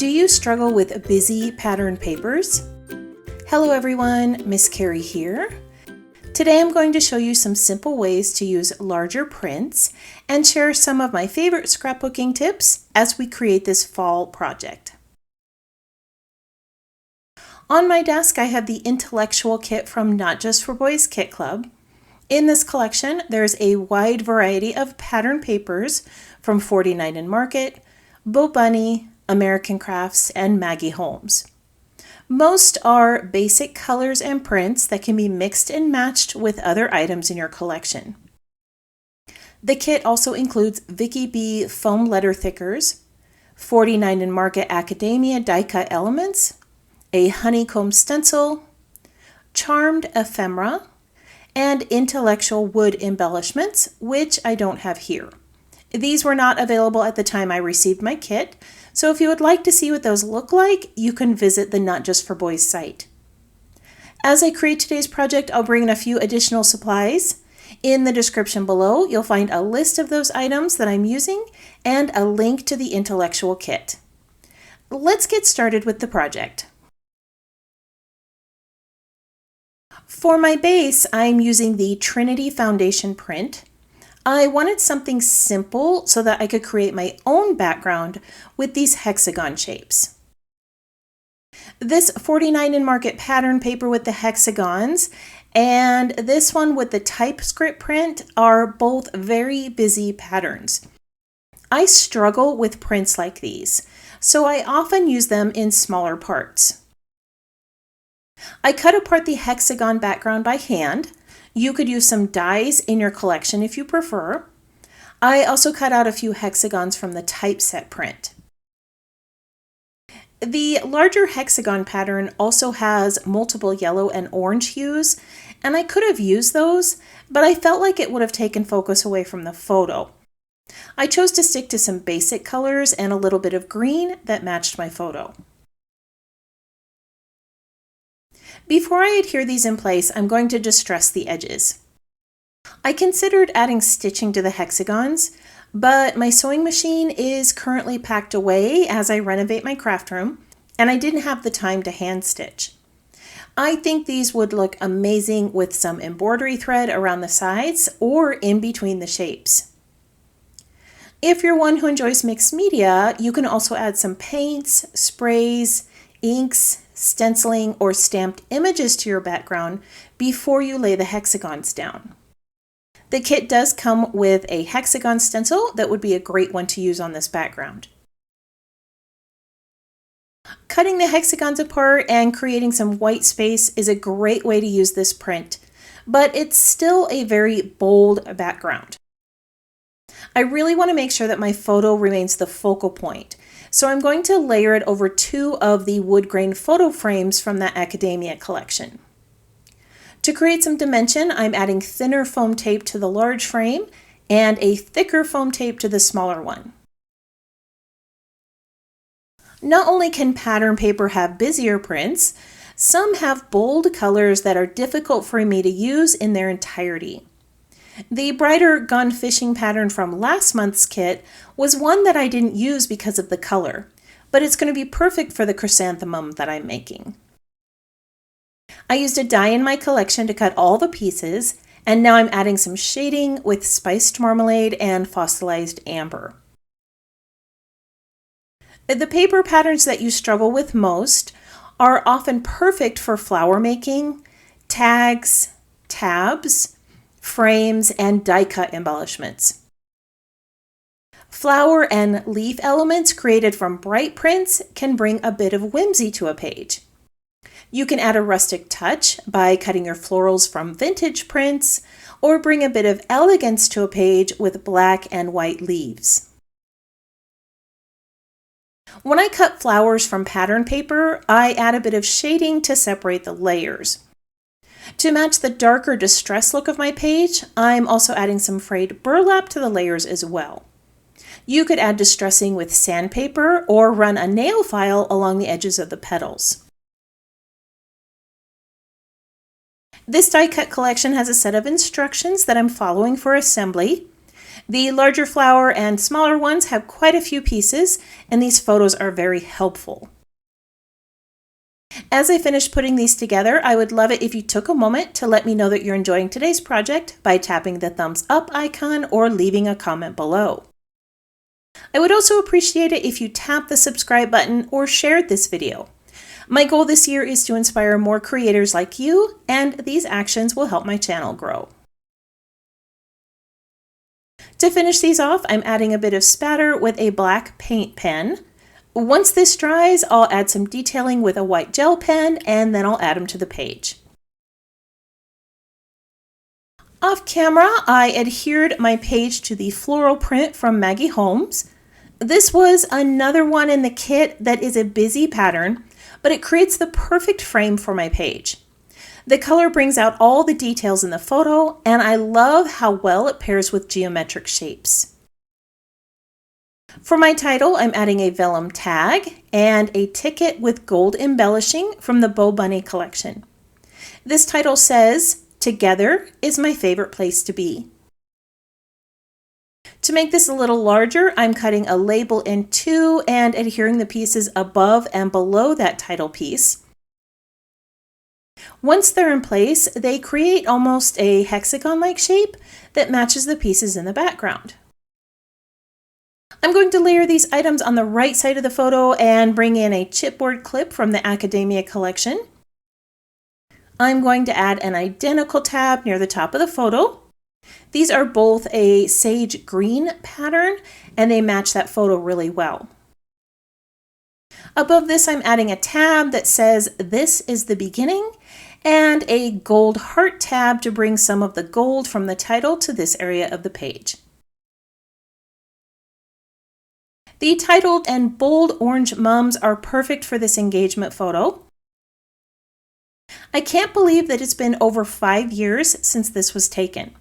Do you struggle with busy pattern papers? Hello everyone, Miss Carrie here. Today I'm going to show you some simple ways to use larger prints and share some of my favorite scrapbooking tips as we create this fall project. On my desk I have the Intellectual kit from Not Just for Boys Kit Club. In this collection there's a wide variety of pattern papers from 49 Market, Bo Bunny, American Crafts, and Maggie Holmes. Most are basic colors and prints that can be mixed and matched with other items in your collection. The kit also includes Vicky B foam letter thickers, 49 Market Academia die cut elements, a honeycomb stencil, charmed ephemera, and intellectual wood embellishments, which I don't have here. These were not available at the time I received my kit, so if you would like to see what those look like, you can visit the Not Just for Boys site. As I create today's project, I'll bring in a few additional supplies. In the description below, you'll find a list of those items that I'm using and a link to the Intellectual kit. Let's get started with the project. For my base, I'm using the Trinity Foundation print. I wanted something simple so that I could create my own background with these hexagon shapes. This 49 Market pattern paper with the hexagons and this one with the typescript print are both very busy patterns. I struggle with prints like these, so I often use them in smaller parts. I cut apart the hexagon background by hand. You could use some dies in your collection if you prefer. I also cut out a few hexagons from the typeset print. The larger hexagon pattern also has multiple yellow and orange hues, and I could have used those, but I felt like it would have taken focus away from the photo. I chose to stick to some basic colors and a little bit of green that matched my photo. Before I adhere these in place, I'm going to distress the edges. I considered adding stitching to the hexagons, but my sewing machine is currently packed away as I renovate my craft room, and I didn't have the time to hand stitch. I think these would look amazing with some embroidery thread around the sides or in between the shapes. If you're one who enjoys mixed media, you can also add some paints, sprays, inks, stenciling, or stamped images to your background before you lay the hexagons down. The kit does come with a hexagon stencil that would be a great one to use on this background. Cutting the hexagons apart and creating some white space is a great way to use this print, but it's still a very bold background. I really want to make sure that my photo remains the focal point, so I'm going to layer it over two of the wood grain photo frames from that Academia collection. To create some dimension, I'm adding thinner foam tape to the large frame and a thicker foam tape to the smaller one. Not only can pattern paper have busier prints, some have bold colors that are difficult for me to use in their entirety. The brighter Gone Fishing pattern from last month's kit was one that I didn't use because of the color, but it's going to be perfect for the chrysanthemum that I'm making. I used a die in my collection to cut all the pieces, and now I'm adding some shading with spiced marmalade and fossilized amber. The paper patterns that you struggle with most are often perfect for flower making, tags, tabs, frames, and die-cut embellishments. Flower and leaf elements created from bright prints can bring a bit of whimsy to a page. You can add a rustic touch by cutting your florals from vintage prints, or bring a bit of elegance to a page with black and white leaves. When I cut flowers from pattern paper, I add a bit of shading to separate the layers. To match the darker distress look of my page, I'm also adding some frayed burlap to the layers as well. You could add distressing with sandpaper or run a nail file along the edges of the petals. This die cut collection has a set of instructions that I'm following for assembly. The larger flower and smaller ones have quite a few pieces, and these photos are very helpful. As I finish putting these together, I would love it if you took a moment to let me know that you're enjoying today's project by tapping the thumbs up icon or leaving a comment below. I would also appreciate it if you tap the subscribe button or shared this video. My goal this year is to inspire more creators like you, and these actions will help my channel grow. To finish these off, I'm adding a bit of spatter with a black paint pen. Once this dries, I'll add some detailing with a white gel pen, and then I'll add them to the page. Off camera, I adhered my page to the floral print from Maggie Holmes. This was another one in the kit that is a busy pattern, but it creates the perfect frame for my page. The color brings out all the details in the photo, and I love how well it pairs with geometric shapes. For my title, I'm adding a vellum tag and a ticket with gold embellishing from the Bo Bunny collection. This title says, "Together is my favorite place to be." To make this a little larger, I'm cutting a label in two and adhering the pieces above and below that title piece. Once they're in place, they create almost a hexagon-like shape that matches the pieces in the background. I'm going to layer these items on the right side of the photo and bring in a chipboard clip from the Academia collection. I'm going to add an identical tab near the top of the photo. These are both a sage green pattern, and they match that photo really well. Above this, I'm adding a tab that says, "This is the beginning," and a gold heart tab to bring some of the gold from the title to this area of the page. The titled and bold orange mums are perfect for this engagement photo. I can't believe that it's been over 5 years since this was taken.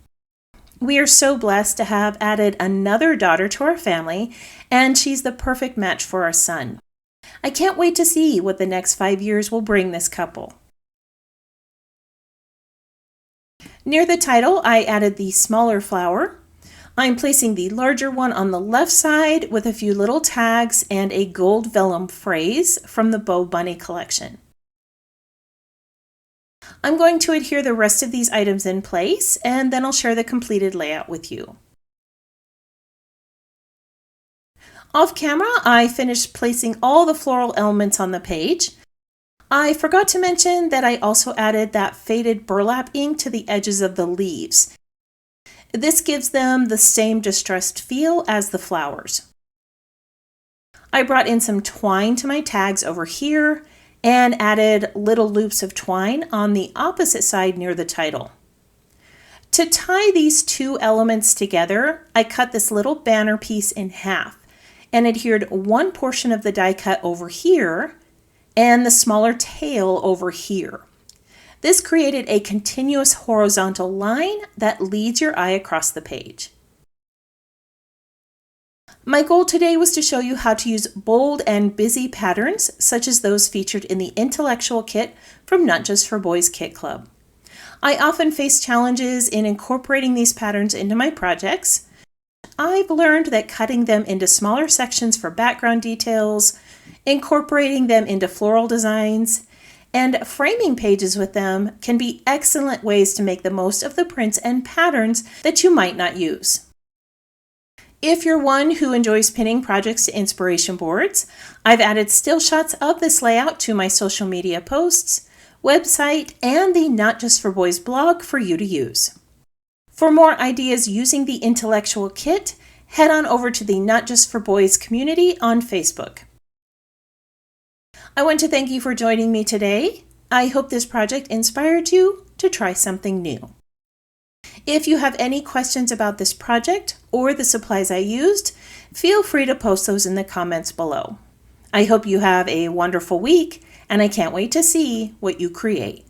We are so blessed to have added another daughter to our family, and she's the perfect match for our son. I can't wait to see what the next 5 years will bring this couple. Near the title, I added the smaller flower. I'm placing the larger one on the left side with a few little tags and a gold vellum phrase from the Bo Bunny collection. I'm going to adhere the rest of these items in place, and then I'll share the completed layout with you. Off camera, I finished placing all the floral elements on the page. I forgot to mention that I also added that faded burlap ink to the edges of the leaves. This gives them the same distressed feel as the flowers. I brought in some twine to my tags over here and added little loops of twine on the opposite side near the title. To tie these two elements together, I cut this little banner piece in half and adhered one portion of the die cut over here and the smaller tail over here. This created a continuous horizontal line that leads your eye across the page. My goal today was to show you how to use bold and busy patterns, such as those featured in the Intellectual kit from Not Just for Boys Kit Club. I often face challenges in incorporating these patterns into my projects. I've learned that cutting them into smaller sections for background details, incorporating them into floral designs, and framing pages with them can be excellent ways to make the most of the prints and patterns that you might not use. If you're one who enjoys pinning projects to inspiration boards, I've added still shots of this layout to my social media posts, website, and the Not Just for Boys blog for you to use. For more ideas using the Intellectual kit, head on over to the Not Just for Boys community on Facebook. I want to thank you for joining me today. I hope this project inspired you to try something new. If you have any questions about this project or the supplies I used, feel free to post those in the comments below. I hope you have a wonderful week, and I can't wait to see what you create.